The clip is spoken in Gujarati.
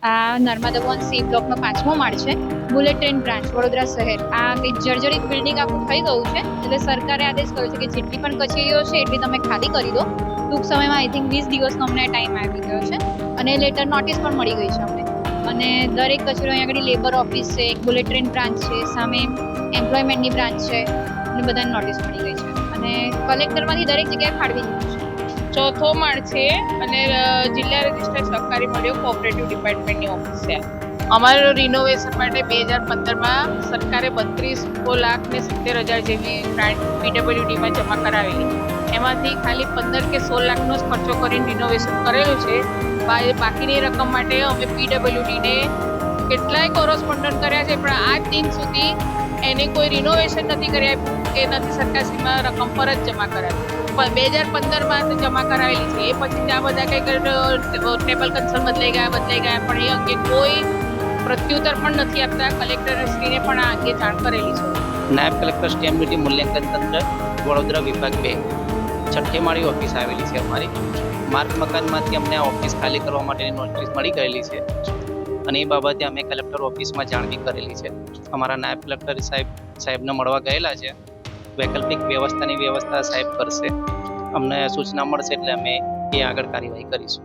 આ નર્મદા વન સી બ્લોકનો 5મો માળ છે, બુલેટ ટ્રેન બ્રાન્ચ વડોદરા શહેર. આ કંઈક જર્જરિત બિલ્ડિંગ આખું થઈ ગયું છે, એટલે સરકારે આદેશ કર્યો છે કે જેટલી પણ કચેરીઓ છે એટલી તમે ખાલી કરી દો. ટૂંક સમયમાં આઈ થિંક 20 દિવસનો અમને ટાઈમ આવી ગયો છે અને લેટર નોટિસ પણ મળી ગઈ છે અમને. અને દરેક કચેરીઓ અહીંયા આગળ લેબર ઓફિસ છે, એક બુલેટ ટ્રેન બ્રાન્ચ છે, સામે એમ્પ્લોયમેન્ટની બ્રાન્ચ છે, અને બધાને નોટિસ મળી ગઈ છે અને કલેક્ટરમાંથી દરેક જગ્યાએ ફાળવી દીધું છે. ચોથો માળ છે અને જિલ્લા રજિસ્ટર સહકારી મળ્યો કોઓપરેટિવ ડિપાર્ટમેન્ટની ઓફિસ છે. અમારું રિનોવેશન માટે 2015માં સરકારે 32,70,00,000 જેવી ગ્રાન્ટ પીડબ્લ્યુડીમાં જમા કરાવેલી. એમાંથી ખાલી 15 કે 16 લાખનો જ ખર્ચો કરીને રિનોવેશન કરેલું છે. બાકીની રકમ માટે અમે પીડબ્લ્યુડીને કેટલાય કોરસ્પોન્ડન્ટ કર્યા છે, પણ આજ દિન સુધી એને કોઈ રિનોવેશન નથી કરી આપ્યું કે નથી સરકારશ્રીમાં રકમ પર જ જમા કરાવી. 2015માં જમા કરાવેલી છે. એ પછી ત્યાં બધા કંઈક ટેબલ કન્સર્ન બદલાઈ ગયા, પણ એ અંગે કોઈ પ્રત્યુત્તર પણ નથી આપતા. કલેક્ટરશ્રીને પણ આ અંગે જાણ કરેલી છે. નાયબ કલેક્ટર સ્ટેમ્પ ડ્યુટી મૂલ્યાંકન તંત્ર વડોદરા વિભાગ 2 છઠ્ઠી માળી ઓફિસ આવેલી છે અમારી. માર્ગ મકાનમાંથી અમને આ ઓફિસ ખાલી કરવા માટેની નોટિસ મળી ગયેલી છે અને એ બાબતે અમે કલેક્ટર ઓફિસમાં જાણ બી કરેલી છે. અમારા નાયબ કલેક્ટર સાહેબને મળવા ગયેલા છે. વૈકલ્પિક વ્યવસ્થા સાહેબ કરશે. અમને સૂચના મળશે એટલે અમે એ આગળ કાર્યવાહી કરીશું.